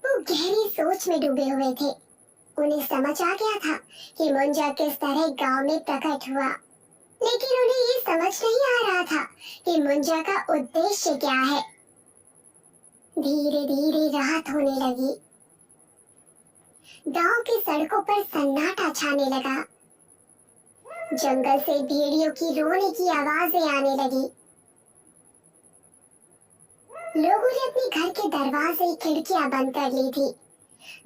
वो गहरी सोच में डूबे हुए थे। उन्हें समझ आ गया था कि मुंजा किस तरह गांव में प्रकट हुआ, लेकिन उन्हें ये समझ नहीं आ रहा था कि मुंजा का उद्देश्य क्या है। धीरे धीरे रात होने लगी। गांव की सड़कों पर सन्नाटा छाने लगा। जंगल से भेड़ियों की रोने की आवाजें आने लगी। लोगों ने अपने घर के दरवाजे खिड़कियां बंद कर ली थी।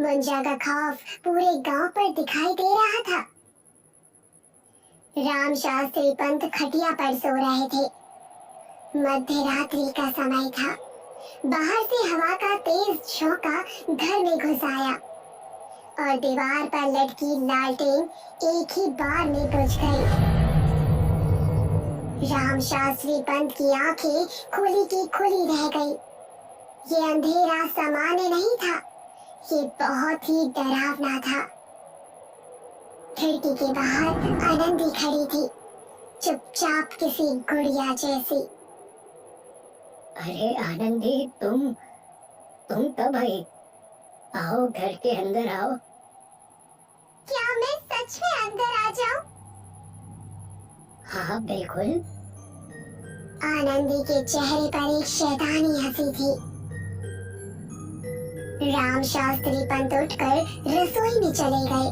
मुंजा का खौफ पूरे गांव पर दिखाई दे रहा था। राम शास्त्री पंत खटिया पर सो रहे थे। मध्य रात्रि का समय था। बाहर से हवा का तेज झोंका घर में घुस आया और दीवार पर लटकी लालटेन एक ही बार में बुझ गई। राम शास्त्री पंत की आंखें खुली की खुली रह गई। ये अंधेरा सामान्य नहीं था, ये बहुत ही डरावना था। खिड़की के बाहर आनंदी खड़ी थी, चुपचाप किसी गुड़िया जैसी। अरे आनंदी, तुम कब आई? आओ, घर के अंदर आओ। क्या मैं सच में अंदर आ जाऊं? हाँ बिल्कुल। आनंदी के चेहरे पर एक शैतानी हंसी थी। राम शास्त्री पंत उठकर रसोई में चले गए।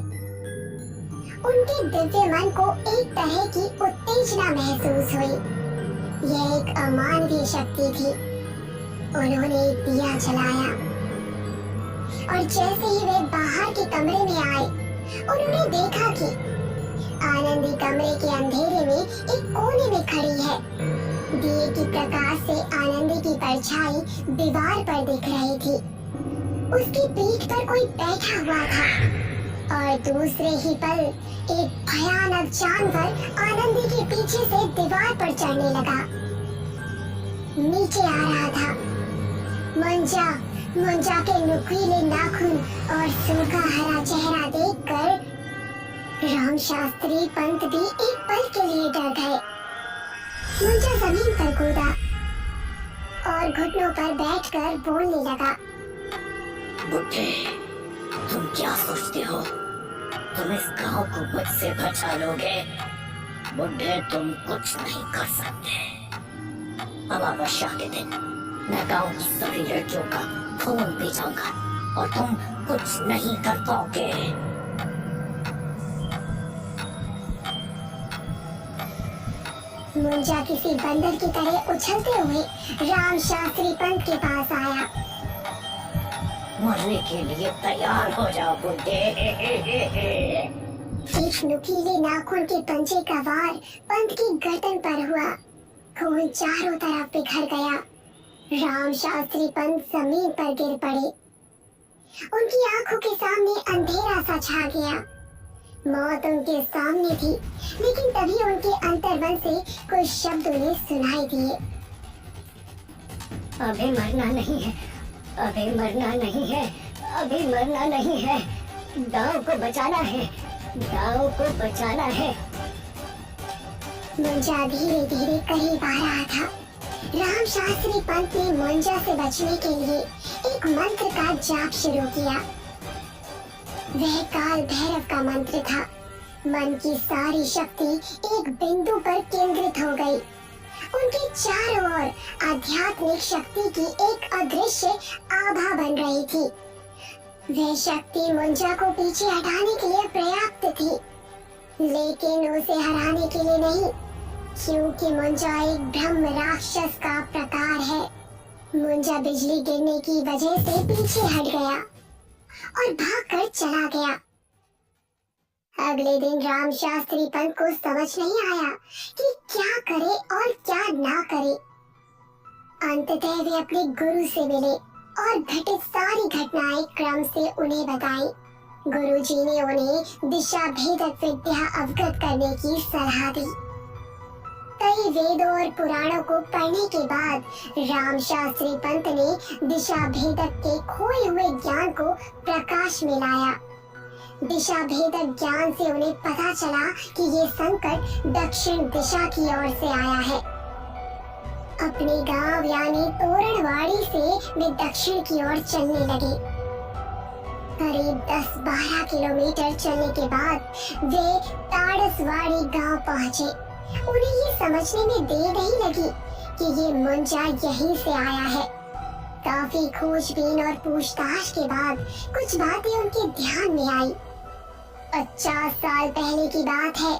उनके दिव्य मन को एक तरह की उत्तेजना महसूस हुई। यह एक अमानवीय शक्ति थी। उन्होंने एक दिया जलाया और जैसे ही वे बाहर के कमरे में आए, उन्होंने देखा कि आनंदी कमरे के अंधेरे में एक कोने में खड़ी है। दिए की प्रकाश से आनंदी की परछाई दीवार पर दिख रही थी। उसकी पीठ पर कोई बैठा हुआ था और दूसरे ही पल एक भयानक जानवर आनंदी के पीछे से दीवार पर चढ़ने लगा। नीचे आ रहा था। मुंजा के नुकीले नाखून और सूखा हरा चेहरा देखकर राम शास्त्री पंत भी एक पल के लिए डर गए। मुंजा जमीन पर कूदा और घुटनों पर बैठकर बोलने लगा। बुड्ढे, तुम क्या सोचते हो? तुम इस गांव को मुझसे बचा लोगे? बुड्ढे, तुम कुछ नहीं कर सकते। अमावस्या के दिन मैं गांव की सभी लड़कियों का खून पी जाऊंगा और तुम कुछ नहीं कर पाओगे। मुंजा किसी बंदर की तरह उछलते हुए राम शास्त्री पंत के पास आया। मरने के लिए तैयार हो जाओ बुड्ढे। एक नुकीले नाखून के पंजे का वार पंत की गर्दन पर हुआ। खून चारों तरफ बिखर गया। राम शास्त्री पंत जमीन पर गिर पड़े। उनकी आंखों के सामने अंधेरा सा छा गया। मौत उनके सामने थी, लेकिन तभी उनके अंतर्मन से कुछ शब्द उन्हें सुनाई दिए। अभी मरना नहीं है, अभी मरना नहीं है, अभी मरना नहीं है। गांव को बचाना है, गांव को बचाना है। मुंजा धीरे धीरे करीब आ रहा था। राम शास्त्री पंत ने मुंजा से बचने के लिए एक मंत्र का जाप शुरू किया। वह काल भैरव का मंत्र था। मन की सारी शक्ति एक बिंदु पर केंद्रित हो गई। उनके चारों ओर आध्यात्मिक शक्ति की एक अदृश्य आभा बन रही थी। वह शक्ति मुंजा को पीछे हटाने के लिए पर्याप्त थी, लेकिन उसे हराने के लिए नहीं, क्योंकि मुंजा एक ब्रह्म राक्षस का प्रकार है। मुंजा बिजली गिरने की वजह से पीछे हट गया और भागकर चला गया। अगले दिन राम शास्त्री पंत को समझ नहीं आया कि क्या करे और क्या ना करे। अंततः वे अपने गुरु से मिले और घटित सारी घटनाएं क्रम से उन्हें बताई। गुरुजी ने उन्हें दिशा भेदक विद्या अवगत करने की सलाह दी। कई वेदों और पुराणों को पढ़ने के बाद राम शास्त्री पंत ने दिशा भेदक के खोए हुए ज्ञान को प्रकाश में लाया। दिशा भेदक ज्ञान से उन्हें पता चला कि ये संकट दक्षिण दिशा की ओर से आया है। अपने गांव यानी तोरणवाड़ी से वे दक्षिण की ओर चलने लगे। करीब 10-12 किलोमीटर चलने के बाद वे ताड़सवाड़ी गांव पहुंचे। उन्हें ये समझने में देर नहीं लगी कि ये मुंजा यहीं से आया है। काफी खोजबीन और पूछताछ के बाद कुछ बातें उनके ध्यान में आई। 50 साल पहले की बात है।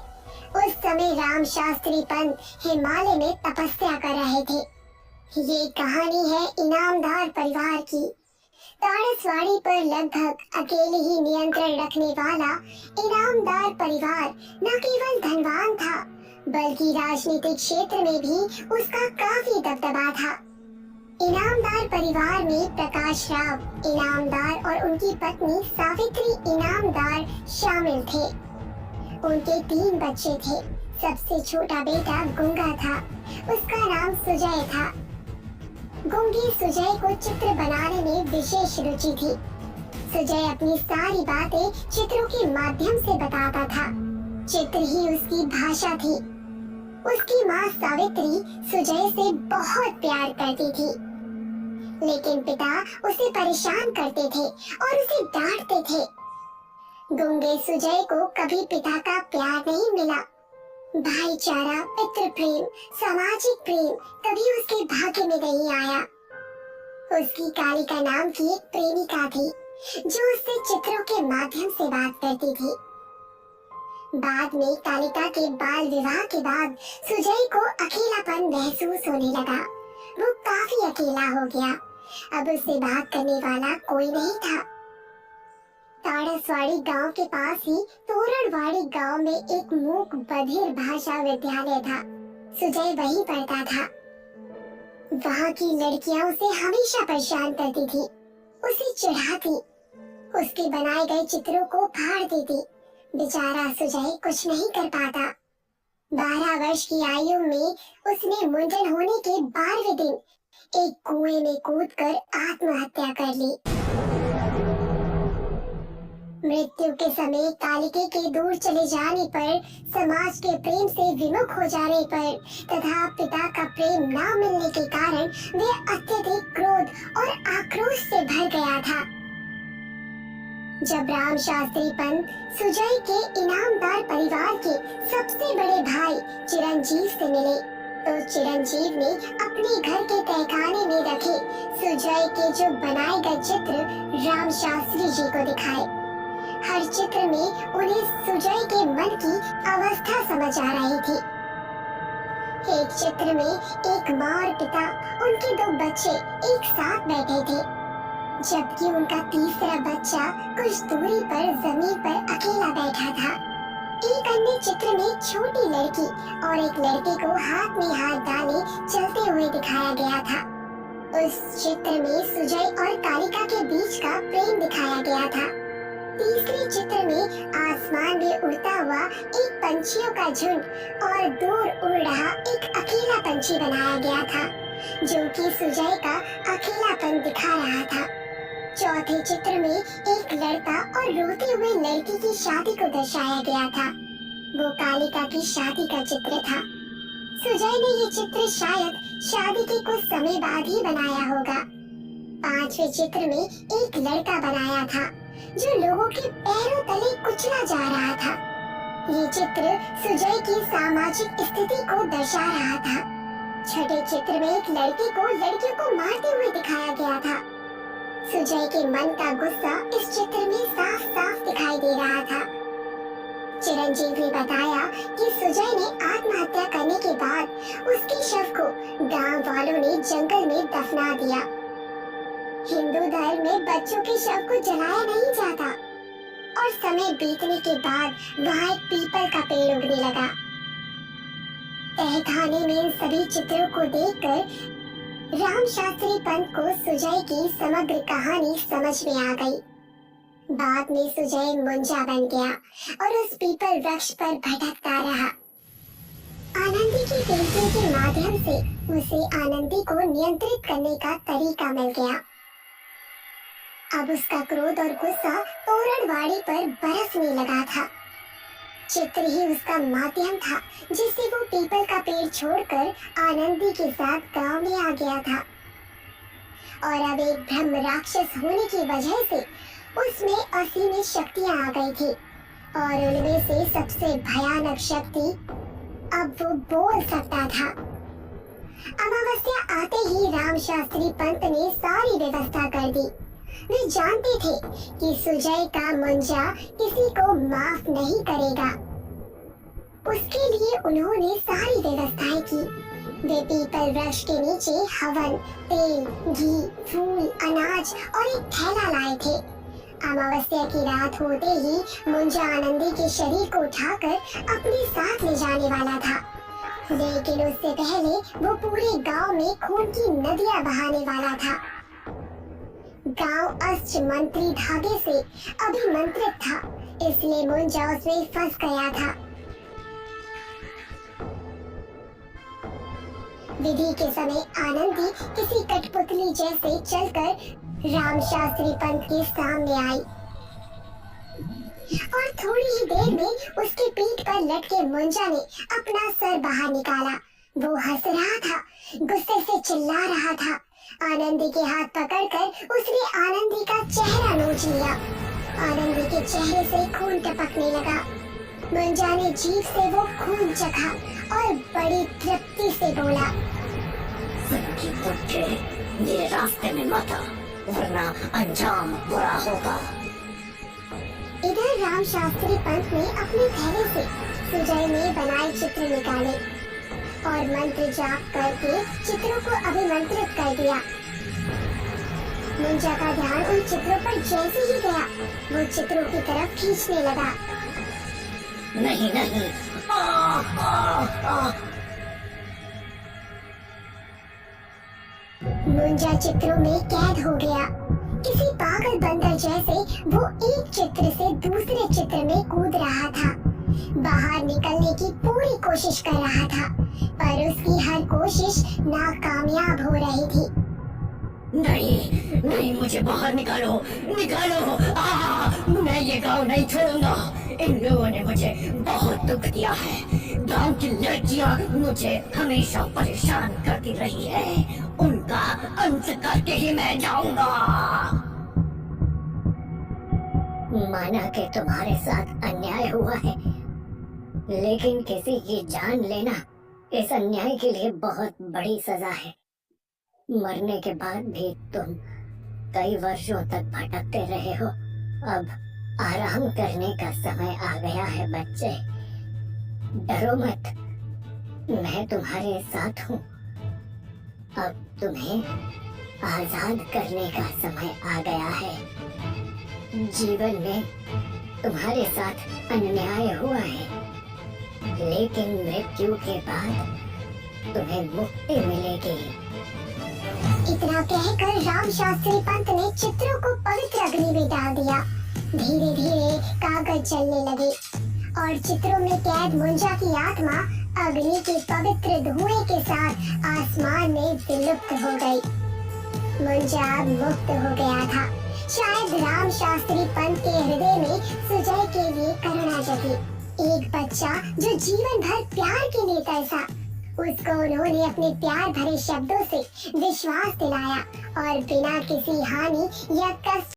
उस समय राम शास्त्री पंत हिमालय में तपस्या कर रहे थे। ये कहानी है इनामदार परिवार की। ताड़सवाड़ी पर लगभग अकेले ही नियंत्रण रखने वाला इनामदार परिवार न केवल धनवान था, बल्कि राजनीतिक क्षेत्र में भी उसका काफी दबदबा था। इनामदार परिवार में प्रकाश राव इनामदार और उनकी पत्नी सावित्री इनामदार शामिल थे। उनके 3 बच्चे थे। सबसे छोटा बेटा गुंगा था। उसका नाम सुजय था। गुंगे सुजय को चित्र बनाने में विशेष रुचि थी। सुजय अपनी सारी बातें चित्रों के माध्यम से बताता था। चित्र ही उसकी भाषा थी। उसकी माँ सावित्री सुजय से बहुत प्यार करती थी, लेकिन पिता उसे परेशान करते थे और उसे डांटते थे। गुंगे सुजय को कभी पिता का प्यार नहीं मिला। भाईचारा, पितृ प्रेम, सामाजिक प्रेम कभी उसके भाग्य में नहीं आया। उसकी कालिका नाम की एक प्रेमिका थी जो उससे चित्रों के माध्यम से बात करती थी। बाद में कालिका के बाल विवाह के बाद सुजय को अकेलापन महसूस होने लगा। वो काफी अकेला हो गया। अब उससे बात करने वाला कोई नहीं था। ताड़सवाड़ी गांव के पास ही तोरणवाड़ी गांव में एक मूक बधिर भाषा विद्यालय था। सुजय वहीं पढ़ता था। वहाँ की लड़कियां उसे हमेशा परेशान करती थी, उसे चिढ़ाती, उसके बनाए गए चित्रों को फाड़ देती। बेचारा सुजय कुछ नहीं कर पाता। 12 वर्ष की आयु में उसने मुंडन होने के 12वें दिन एक कुएं में कूदकर आत्महत्या कर ली। मृत्यु के समय कालिके के दूर चले जाने पर, समाज के प्रेम से विमुख हो जाने पर तथा पिता का प्रेम न मिलने के कारण वे अत्यधिक क्रोध और आक्रोश से भर गया था। जब राम शास्त्री पंत सुजय के इनामदार परिवार के सबसे बड़े भाई चिरंजीव से मिले, तो चिरंजीव ने अपने घर के तहखाने में रखे सुजय के जो बनाए गए चित्र राम शास्त्री जी को दिखाए। हर चित्र में उन्हें सुजय के मन की अवस्था समझ आ रही थी। एक चित्र में एक माँ और पिता, उनके 2 बच्चे एक साथ बैठे थे, जबकि उनका तीसरा बच्चा कुछ दूरी पर जमीन पर अकेला बैठा था। एक अन्य चित्र में छोटी लड़की और एक लड़के को हाथ में हाथ डाले चलते हुए दिखाया गया था। उस चित्र में सुजय और कालिका के बीच का प्रेम दिखाया गया था। तीसरे चित्र में आसमान में उड़ता हुआ एक पंछियों का झुंड और दूर उड़ रहा एक अकेला पंछी बनाया गया था, जो कि सुजय का अकेलापन दिखा रहा था। चौथे चित्र में एक लड़का और रोती हुई लड़की की शादी को दर्शाया गया था। वो कालिका की शादी का चित्र था। सुजय ने ये चित्र शायद शादी के कुछ समय बाद ही बनाया होगा। 5वें चित्र में एक लड़का बनाया था जो लोगों के पैरों तले कुचला जा रहा था। ये चित्र सुजय की सामाजिक स्थिति को दर्शा रहा था। छठे चित्र में एक लड़के को लड़कियों को मारते हुए दिखाया गया था। सुजय के मन का गुस्सा इस चित्र में साफ साफ दिखाई दे रहा था। चिरंजीव ने बताया कि सुजय ने आत्महत्या करने के बाद उसके शव को गांव वालों ने जंगल में दफना दिया। हिंदू धर्म में बच्चों के शव को जलाया नहीं जाता और समय बीतने के बाद वहाँ एक पीपल का पेड़ उगने लगा। तहखाने में इन सभी चित्रों को देखकर राम शास्त्री पंत को सुजय की समग्र कहानी समझ में आ गई। बाद में सुजय मुंजा बन गया और उस पीपल वृक्ष पर भटकता रहा। आनंदी की पेंटिंग के माध्यम से उसे आनंदी को नियंत्रित करने का तरीका मिल गया। अब उसका क्रोध और गुस्सा तोरणवाड़ी पर बरसने लगा था। चित्र ही उसका माध्यम था जिससे वो पीपल का पेड़ छोड़कर आनंदी के साथ गांव में आ गया था। और अब एक ब्रह्म राक्षस होने की वजह से उसमें असीमित शक्तियां आ गई थी और उनमें से सबसे भयानक शक्ति अब वो बोल सकता था। अमावस्या आते ही राम शास्त्री पंत ने सारी व्यवस्था कर दी। वे जानते थे कि सुजय का मुंजा किसी को माफ नहीं करेगा। उसके लिए उन्होंने सारी व्यवस्थाएं की। वे पीपल वृक्ष के नीचे हवन, तेल, घी, फूल, अनाज और एक थैला लाए थे। अमावस्या की रात होते ही मुंजा आनंदी के शरीर को उठाकर अपने साथ ले जाने वाला था, लेकिन उससे पहले वो पूरे गांव में खून की नदियां बहाने वाला था। गांव अष्ट मंत्री धागे से अभिमंत्रित था, इसलिए मुंजा उसमें फंस गया था। विधि के समय आनंदी किसी कठपुतली जैसे चलकर राम शास्त्री पंत के सामने आई और थोड़ी ही देर में उसके पीठ पर लटके मुंजा ने अपना सर बाहर निकाला। वो हंस रहा था, गुस्से से चिल्ला रहा था। आनंदी के हाथ पकड़कर उसने आनंदी का चेहरा नोच लिया। आनंदी के चेहरे से खून टपकने लगा। मुंजा ने जीभ से वो खून चखा और बड़ी तृप्ति से बोला, सनकी बुड्ढे, मेरे रास्ते में मत आ, वरना अंजाम बुरा होगा। इधर राम शास्त्री पंत ने अपने थैले से सुजय ने बनाए चित्र निकाले और मंत्र जाप करके चित्रों को अभिमंत्रित कर दिया। मुंजा का ध्यान उन चित्रों पर जैसे ही गया, वो चित्रों की तरफ खींचने लगा। नहीं नहीं, आ, आ, आ। मुंजा चित्रों में कैद हो गया। किसी पागल बंदर जैसे वो एक चित्र से दूसरे चित्र में कूद रहा था, बाहर निकलने की पूरी कोशिश कर रहा था, पर उसकी हर कोशिश नाकामयाब हो रही थी। नहीं नहीं, मुझे बाहर निकालो, निकालो। मैं ये गांव नहीं छोड़ूंगा। इन लोगों ने मुझे बहुत दुख दिया है। गांव की लड़कियां मुझे हमेशा परेशान करती रही है। उनका अंत करके ही मैं जाऊंगा। माना कि तुम्हारे साथ अन्याय हुआ है, लेकिन किसी की जान लेना इस अन्याय के लिए बहुत बड़ी सजा है। मरने के बाद भी तुम कई वर्षों तक भटकते रहे हो। अब आराम करने का समय आ गया है बच्चे। डरो मत, मैं तुम्हारे साथ हूँ। अब तुम्हें आजाद करने का समय आ गया है। जीवन में तुम्हारे साथ अन्याय हुआ है, लेकिन मृत्यु के बाद तुम्हें मुक्ति मिलेगी। इतना कहकर राम शास्त्री पंत ने चित्रों को पवित्र अग्नि में डाल दिया। धीरे धीरे कागज जलने लगे और चित्रों में कैद मुंजा की आत्मा अग्नि के पवित्र धुएं के साथ आसमान में विलुप्त हो गई। मुंजा मुक्त हो गया था। शायद राम शास्त्री पंत के हृदय में सुजय के लिए करुणा जगी। एक बच्चा जो जीवन भर प्यार के लिए तरसा, उसको उन्होंने अपने प्यार भरे शब्दों से विश्वास दिलाया और बिना किसी हानि या कष्ट